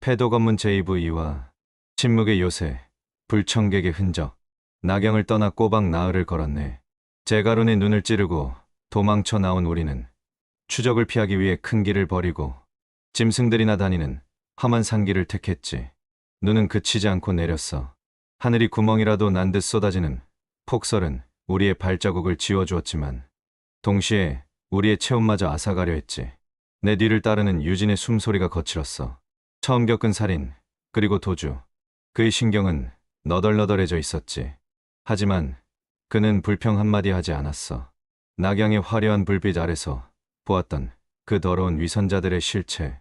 폐도 검문 JV와 침묵의 요새, 불청객의 흔적. 나경을 떠나 꼬박 나흘을 걸었네. 제가론에 눈을 찌르고 도망쳐 나온 우리는 추적을 피하기 위해 큰 길을 버리고 짐승들이나 다니는 험한 산길을 택했지. 눈은 그치지 않고 내렸어. 하늘이 구멍이라도 난 듯 쏟아지는 폭설은 우리의 발자국을 지워주었지만 동시에 우리의 체온마저 앗아가려 했지. 내 뒤를 따르는 유진의 숨소리가 거칠었어. 처음 겪은 살인, 그리고 도주. 그의 신경은 너덜너덜해져 있었지. 하지만 그는 불평 한마디 하지 않았어. 낙양의 화려한 불빛 아래서 보았던 그 더러운 위선자들의 실체,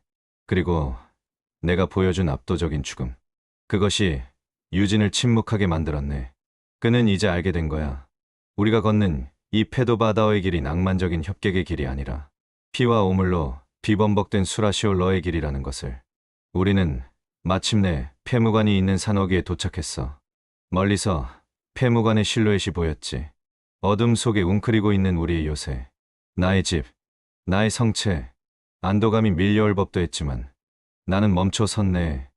그리고 내가 보여준 압도적인 죽음. 그것이 유진을 침묵하게 만들었네. 그는 이제 알게 된 거야. 우리가 걷는 이 페도바다어의 길이 낭만적인 협객의 길이 아니라 피와 오물로 비범벅된 수라시올러의 길이라는 것을. 우리는 마침내 폐무관이 있는 산어귀에 도착했어. 멀리서 폐무관의 실루엣이 보였지. 어둠 속에 웅크리고 있는 우리의 요새. 나의 집, 나의 성체. 안도감이 밀려올 법도 했지만 나는 멈춰 섰네.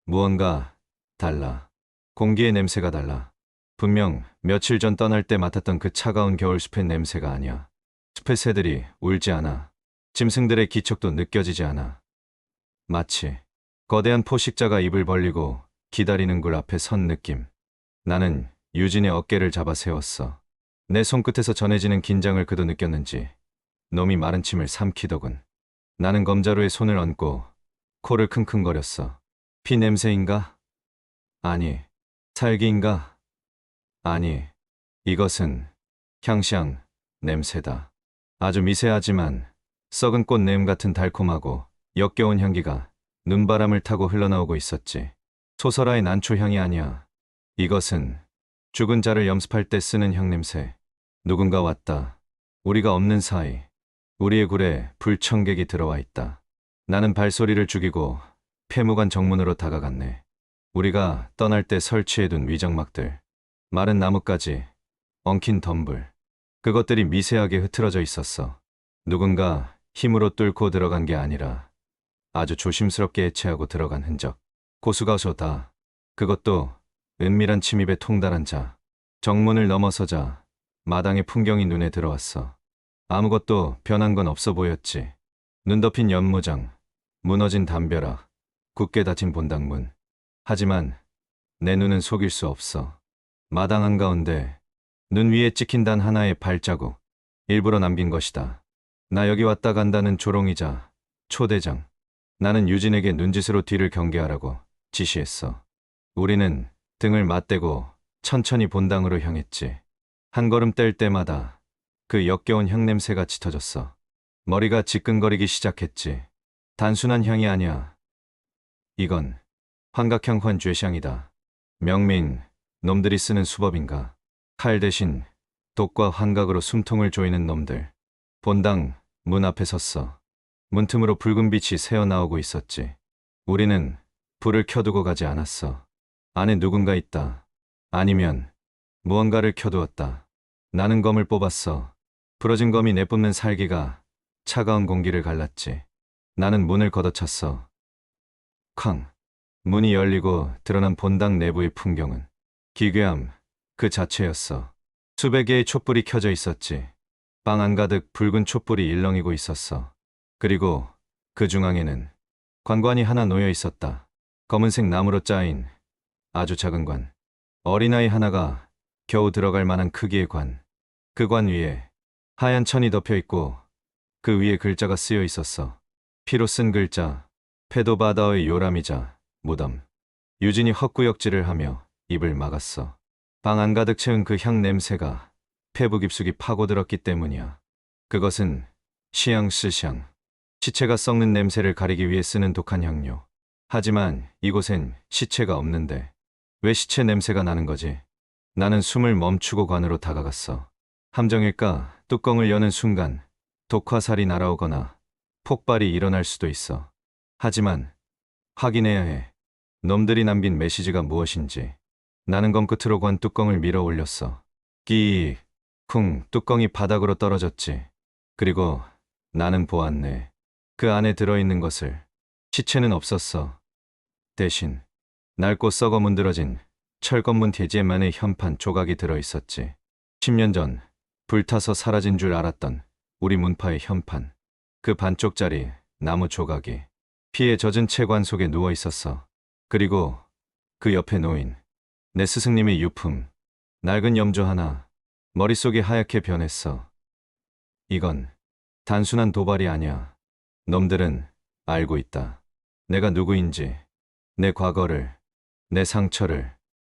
무언가 달라. 공기의 냄새가 달라. 분명 며칠 전 떠날 때 맡았던 그 차가운 겨울숲의 냄새가 아니야. 숲의 새들이 울지 않아. 짐승들의 기척도 느껴지지 않아. 마치 거대한 포식자가 입을 벌리고 기다리는 굴 앞에 선 느낌. 나는 유진의 어깨를 잡아 세웠어. 내 손끝에서 전해지는 긴장을 그도 느꼈는지 놈이 마른 침을 삼키더군. 나는 검자루에 손을 얹고 코를 킁킁거렸어. 피 냄새인가? 아니. 살기인가? 아니. 이것은 향시향 냄새다. 아주 미세하지만 썩은 꽃 내음 같은 달콤하고 역겨운 향기가 눈바람을 타고 흘러나오고 있었지. 소설화의 난초향이 아니야. 이것은 죽은 자를 염습할 때 쓰는 향냄새. 누군가 왔다. 우리가 없는 사이 우리의 굴에 불청객이 들어와 있다. 나는 발소리를 죽이고 폐무관 정문으로 다가갔네. 우리가 떠날 때 설치해둔 위장막들, 마른 나뭇가지, 엉킨 덤불. 그것들이 미세하게 흐트러져 있었어. 누군가 힘으로 뚫고 들어간 게 아니라 아주 조심스럽게 해체하고 들어간 흔적. 고수가소다. 그것도 은밀한 침입에 통달한 자. 정문을 넘어서자 마당의 풍경이 눈에 들어왔어. 아무것도 변한 건 없어 보였지. 눈 덮인 연무장, 무너진 담벼락, 굳게 닫힌 본당문. 하지만 내 눈은 속일 수 없어. 마당 한가운데 눈 위에 찍힌 단 하나의 발자국. 일부러 남긴 것이다. 나 여기 왔다 간다는 조롱이자 초대장. 나는 유진에게 눈짓으로 뒤를 경계하라고 지시했어. 우리는 등을 맞대고 천천히 본당으로 향했지. 한 걸음 뗄 때마다 그 역겨운 향냄새가 짙어졌어. 머리가 지끈거리기 시작했지. 단순한 향이 아니야. 이건 환각형 환죄샹이다. 명민, 놈들이 쓰는 수법인가. 칼 대신 독과 환각으로 숨통을 조이는 놈들. 본당 문 앞에 섰어. 문틈으로 붉은 빛이 새어나오고 있었지. 우리는 불을 켜두고 가지 않았어. 안에 누군가 있다. 아니면 무언가를 켜두었다. 나는 검을 뽑았어. 부러진 검이 내뿜는 살기가 차가운 공기를 갈랐지. 나는 문을 걷어찼어. 쾅. 문이 열리고 드러난 본당 내부의 풍경은 기괴함 그 자체였어. 수백 개의 촛불이 켜져 있었지. 방 안가득 붉은 촛불이 일렁이고 있었어. 그리고 그 중앙에는 관관이 하나 놓여 있었다. 검은색 나무로 짜인 아주 작은 관. 어린아이 하나가 겨우 들어갈 만한 크기의 관. 그 관 위에 하얀 천이 덮여 있고 그 위에 글자가 쓰여 있었어. 피로 쓴 글자. 페도바다의 요람이자 무덤. 유진이 헛구역질을 하며 입을 막았어. 방 안가득 채운 그 향 냄새가 폐부 깊숙이 파고들었기 때문이야. 그것은 시향스샹. 시체가 썩는 냄새를 가리기 위해 쓰는 독한 향료. 하지만 이곳엔 시체가 없는데 왜 시체 냄새가 나는 거지? 나는 숨을 멈추고 관으로 다가갔어. 함정일까? 뚜껑을 여는 순간 독화살이 날아오거나 폭발이 일어날 수도 있어. 하지만 확인해야 해. 놈들이 남긴 메시지가 무엇인지. 나는 검끝으로 관 뚜껑을 밀어 올렸어. 끼익, 쿵, 뚜껑이 바닥으로 떨어졌지. 그리고 나는 보았네. 그 안에 들어있는 것을. 시체는 없었어. 대신 낡고 썩어 문드러진 철건문 대지에만의 현판 조각이 들어 있었지. 10년 전 불타서 사라진 줄 알았던 우리 문파의 현판. 그 반쪽짜리 나무 조각이 피에 젖은 채관 속에 누워 있었어. 그리고 그 옆에 놓인 내 스승님의 유품, 낡은 염조 하나, 머릿속이 하얗게 변했어. 이건 단순한 도발이 아니야. 놈들은 알고 있다. 내가 누구인지, 내 과거를, 내 상처를.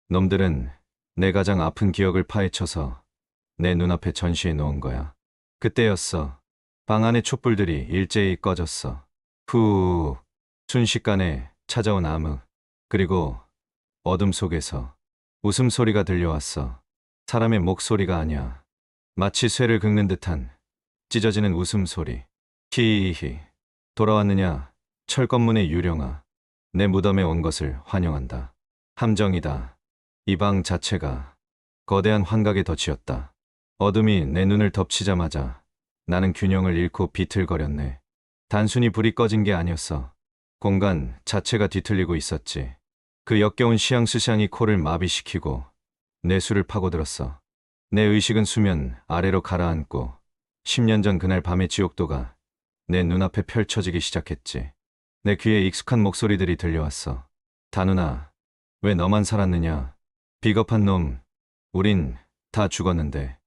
놈들은 내 가장 아픈 기억을 파헤쳐서 내 눈앞에 전시해 놓은 거야. 그때였어. 방 안의 촛불들이 일제히 꺼졌어. 후, 순식간에 찾아온 암흑. 그리고 어둠 속에서 웃음소리가 들려왔어. 사람의 목소리가 아니야. 마치 쇠를 긁는 듯한 찢어지는 웃음소리. 히히히. 돌아왔느냐? 철건문의 유령아. 내 무덤에 온 것을 환영한다. 함정이다. 이 방 자체가 거대한 환각에 덫이었다. 어둠이 내 눈을 덮치자마자 나는 균형을 잃고 비틀거렸네. 단순히 불이 꺼진 게 아니었어. 공간 자체가 뒤틀리고 있었지. 그 역겨운 시향스샹이 코를 마비시키고 뇌수를 파고들었어. 내 의식은 수면 아래로 가라앉고 10년 전 그날 밤의 지옥도가 내 눈앞에 펼쳐지기 시작했지. 내 귀에 익숙한 목소리들이 들려왔어. 다누나, 왜 너만 살았느냐? 비겁한 놈, 우린 다 죽었는데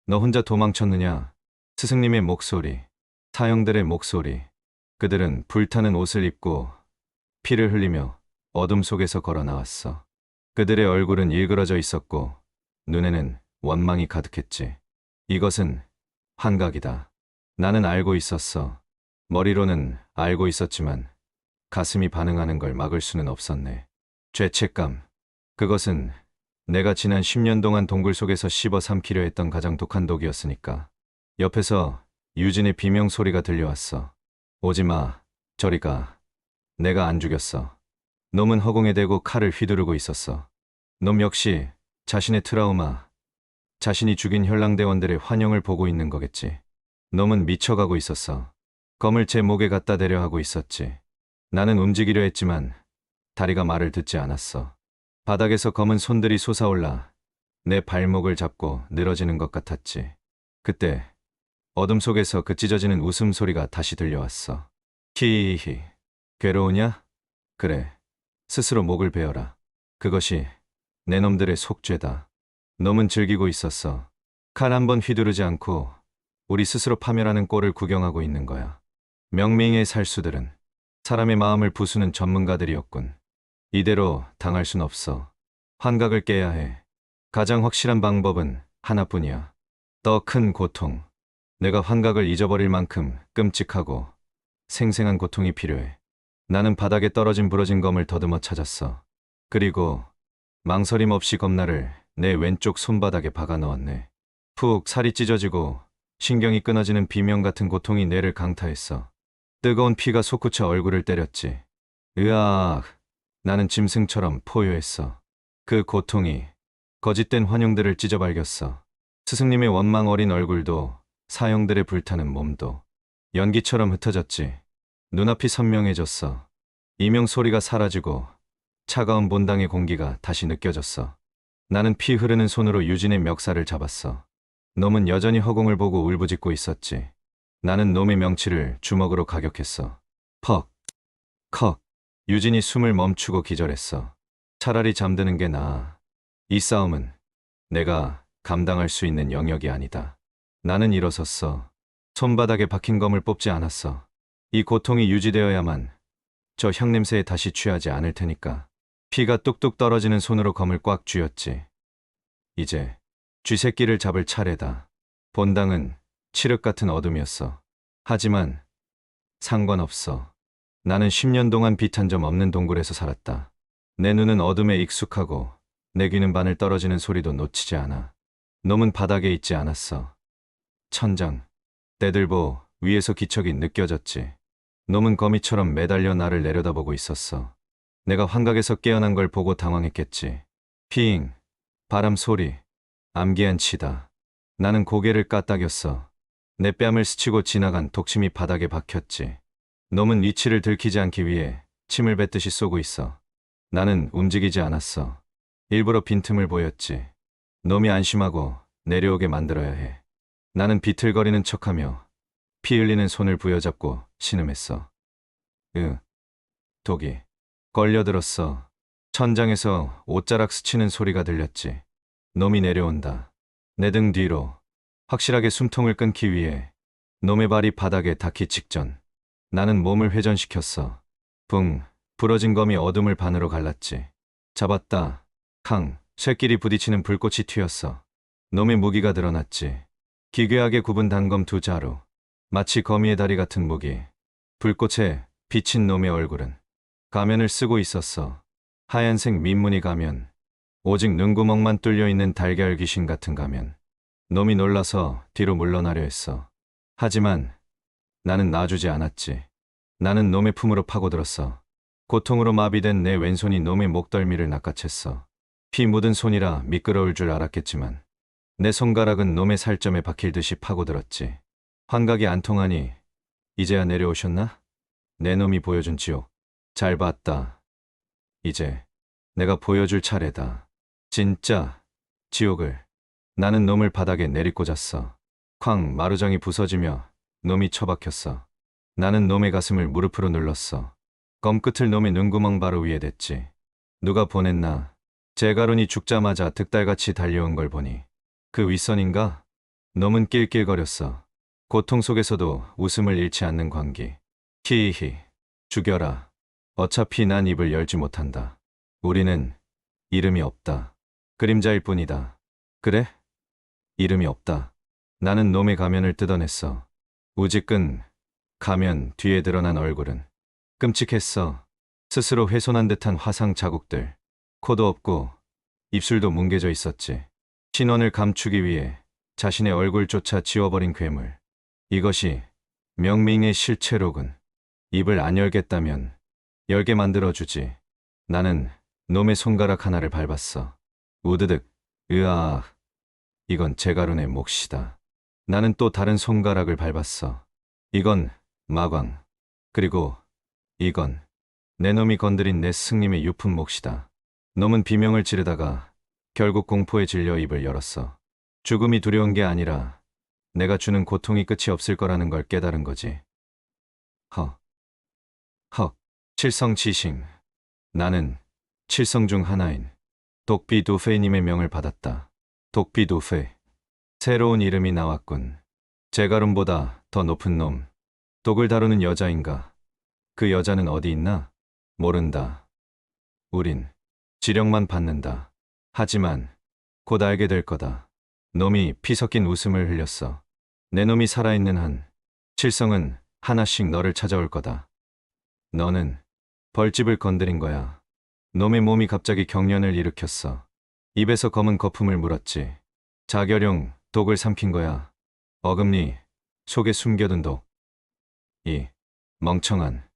너 혼자 도망쳤느냐? 스승님의 목소리, 사형들의 목소리. 그들은 불타는 옷을 입고 피를 흘리며 어둠 속에서 걸어 나왔어. 그들의 얼굴은 일그러져 있었고 눈에는 원망이 가득했지. 이것은 환각이다. 나는 알고 있었어. 머리로는 알고 있었지만 가슴이 반응하는 걸 막을 수는 없었네. 죄책감. 그것은 내가 지난 10년 동안 동굴 속에서 씹어 삼키려 했던 가장 독한 독이었으니까. 옆에서 유진의 비명 소리가 들려왔어. 오지마, 저리 가. 내가 안 죽였어. 놈은 허공에 대고 칼을 휘두르고 있었어. 놈 역시 자신의 트라우마, 자신이 죽인 혈랑대원들의 환영을 보고 있는 거겠지. 놈은 미쳐가고 있었어. 검을 제 목에 갖다 대려 하고 있었지. 나는 움직이려 했지만 다리가 말을 듣지 않았어. 바닥에서 검은 손들이 솟아올라 내 발목을 잡고 늘어지는 것 같았지. 그때 어둠 속에서 그 찢어지는 웃음소리가 다시 들려왔어. 히히히. 괴로우냐? 그래. 스스로 목을 베어라. 그것이 내 놈들의 속죄다. 놈은 즐기고 있었어. 칼 한 번 휘두르지 않고 우리 스스로 파멸하는 꼴을 구경하고 있는 거야. 명맹의 살수들은 사람의 마음을 부수는 전문가들이었군. 이대로 당할 순 없어. 환각을 깨야 해. 가장 확실한 방법은 하나뿐이야. 더 큰 고통. 내가 환각을 잊어버릴 만큼 끔찍하고 생생한 고통이 필요해. 나는 바닥에 떨어진 부러진 검을 더듬어 찾았어. 그리고 망설임 없이 검날을 내 왼쪽 손바닥에 박아 넣었네. 푹 살이 찢어지고 신경이 끊어지는 비명 같은 고통이 뇌를 강타했어. 뜨거운 피가 솟구쳐 얼굴을 때렸지. 으악. 나는 짐승처럼 포효했어. 그 고통이 거짓된 환영들을 찢어발겼어. 스승님의 원망 어린 얼굴도 사형들의 불타는 몸도 연기처럼 흩어졌지. 눈앞이 선명해졌어. 이명 소리가 사라지고 차가운 본당의 공기가 다시 느껴졌어. 나는 피 흐르는 손으로 유진의 멱살을 잡았어. 놈은 여전히 허공을 보고 울부짖고 있었지. 나는 놈의 명치를 주먹으로 가격했어. 퍽, 컥. 유진이 숨을 멈추고 기절했어. 차라리 잠드는 게 나아. 이 싸움은 내가 감당할 수 있는 영역이 아니다. 나는 일어섰어. 손바닥에 박힌 검을 뽑지 않았어. 이 고통이 유지되어야만 저 향냄새에 다시 취하지 않을 테니까. 피가 뚝뚝 떨어지는 손으로 검을 꽉 쥐었지. 이제 쥐새끼를 잡을 차례다. 본당은 칠흑 같은 어둠이었어. 하지만 상관없어. 나는 10년 동안 빛 한 점 없는 동굴에서 살았다. 내 눈은 어둠에 익숙하고 내 귀는 바늘 떨어지는 소리도 놓치지 않아. 놈은 바닥에 있지 않았어. 천장, 떼들보 위에서 기척이 느껴졌지. 놈은 거미처럼 매달려 나를 내려다보고 있었어. 내가 환각에서 깨어난 걸 보고 당황했겠지. 피잉, 바람 소리, 암기한 치다. 나는 고개를 까딱였어. 내 뺨을 스치고 지나간 독침이 바닥에 박혔지. 놈은 위치를 들키지 않기 위해 침을 뱉듯이 쏘고 있어. 나는 움직이지 않았어. 일부러 빈틈을 보였지. 놈이 안심하고 내려오게 만들어야 해. 나는 비틀거리는 척하며 피 흘리는 손을 부여잡고 신음했어. 독이 걸려들었어. 천장에서 옷자락 스치는 소리가 들렸지. 놈이 내려온다. 내 등 뒤로 확실하게 숨통을 끊기 위해 놈의 발이 바닥에 닿기 직전 나는 몸을 회전시켰어. 붕, 부러진 검이 어둠을 반으로 갈랐지. 잡았다. 캉, 쇠끼리 부딪히는 불꽃이 튀었어. 놈의 무기가 드러났지. 기괴하게 굽은 단검 두 자루. 마치 거미의 다리 같은 무기. 불꽃에 비친 놈의 얼굴은 가면을 쓰고 있었어. 하얀색 민무늬 가면. 오직 눈구멍만 뚫려 있는 달걀 귀신 같은 가면. 놈이 놀라서 뒤로 물러나려 했어. 하지만 나는 놔주지 않았지. 나는 놈의 품으로 파고들었어. 고통으로 마비된 내 왼손이 놈의 목덜미를 낚아챘어. 피 묻은 손이라 미끄러울 줄 알았겠지만 내 손가락은 놈의 살점에 박힐 듯이 파고들었지. 환각이 안 통하니 이제야 내려오셨나? 내 놈이 보여준 지옥. 잘 봤다. 이제 내가 보여줄 차례다. 진짜 지옥을. 나는 놈을 바닥에 내리꽂았어. 쾅, 마루장이 부서지며 놈이 처박혔어. 나는 놈의 가슴을 무릎으로 눌렀어. 검끝을 놈의 눈구멍 바로 위에 댔지. 누가 보냈나? 제가론이 죽자마자 득달같이 달려온 걸 보니 그 윗선인가? 놈은 낄낄거렸어. 고통 속에서도 웃음을 잃지 않는 광기. 히히, 죽여라. 어차피 난 입을 열지 못한다. 우리는 이름이 없다. 그림자일 뿐이다. 그래? 이름이 없다. 나는 놈의 가면을 뜯어냈어. 우직근 가면 뒤에 드러난 얼굴은 끔찍했어. 스스로 훼손한 듯한 화상 자국들. 코도 없고 입술도 뭉개져 있었지. 신원을 감추기 위해 자신의 얼굴조차 지워버린 괴물. 이것이 명민의 실체로군. 입을 안 열겠다면 열게 만들어주지. 나는 놈의 손가락 하나를 밟았어. 우드득, 으아. 이건 제가론의 몫이다. 나는 또 다른 손가락을 밟았어. 이건 마광. 그리고 이건 내 놈이 건드린 내 스승님의 유품 몫이다. 놈은 비명을 지르다가 결국 공포에 질려 입을 열었어. 죽음이 두려운 게 아니라 내가 주는 고통이 끝이 없을 거라는 걸 깨달은 거지. 헉, 칠성지싱. 나는 칠성 중 하나인 독비 두페이님의 명을 받았다. 독비 두페이. 새로운 이름이 나왔군. 제가론보다 더 높은 놈. 독을 다루는 여자인가? 그 여자는 어디 있나? 모른다. 우린 지령만 받는다. 하지만 곧 알게 될 거다. 놈이 피 섞인 웃음을 흘렸어. 내 놈이 살아있는 한 칠성은 하나씩 너를 찾아올 거다. 너는 벌집을 건드린 거야. 놈의 몸이 갑자기 경련을 일으켰어. 입에서 검은 거품을 물었지. 자결용 독을 삼킨 거야. 어금니 속에 숨겨둔 독. 이 멍청한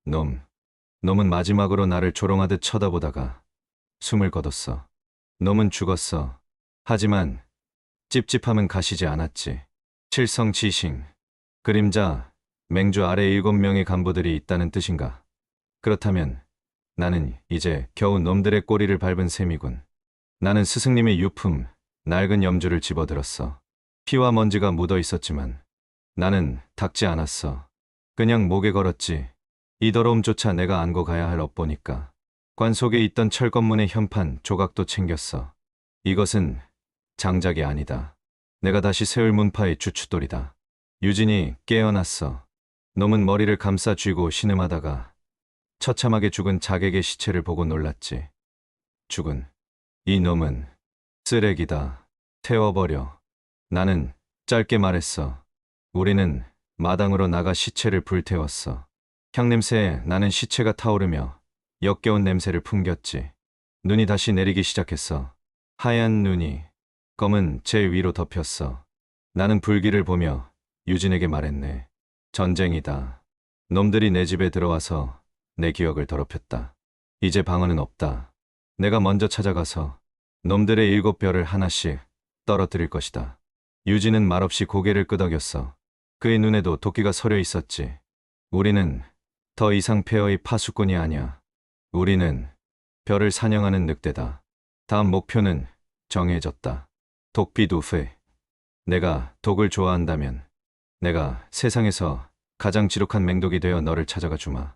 놈은 마지막으로 나를 조롱하듯 쳐다보다가 숨을 거뒀어. 놈은 죽었어. 하지만 찝찝함은 가시지 않았지. 칠성지싱. 그림자, 맹주 아래 7명의 간부들이 있다는 뜻인가? 그렇다면 나는 이제 겨우 놈들의 꼬리를 밟은 셈이군. 나는 스승님의 유품, 낡은 염주를 집어들었어. 피와 먼지가 묻어 있었지만 나는 닦지 않았어. 그냥 목에 걸었지. 이 더러움조차 내가 안고 가야 할 업보니까. 관 속에 있던 철검문의 현판 조각도 챙겼어. 이것은 장작이 아니다. 내가 다시 세울 문파의 주춧돌이다. 유진이 깨어났어. 놈은 머리를 감싸 쥐고 신음하다가 처참하게 죽은 자객의 시체를 보고 놀랐지. 죽은 이 놈은 쓰레기다. 태워버려. 나는 짧게 말했어. 우리는 마당으로 나가 시체를 불태웠어. 향냄새에 나는 시체가 타오르며 역겨운 냄새를 풍겼지. 눈이 다시 내리기 시작했어. 하얀 눈이 검은 제 위로 덮였어. 나는 불길을 보며 유진에게 말했네. 전쟁이다. 놈들이 내 집에 들어와서 내 기억을 더럽혔다. 이제 방어는 없다. 내가 먼저 찾아가서 놈들의 7별을 하나씩 떨어뜨릴 것이다. 유진은 말없이 고개를 끄덕였어. 그의 눈에도 도끼가 서려 있었지. 우리는 더 이상 폐허의 파수꾼이 아니야. 우리는 별을 사냥하는 늑대다. 다음 목표는 정해졌다. 독비 두페. 내가 독을 좋아한다면 내가 세상에서 가장 지독한 맹독이 되어 너를 찾아가 주마.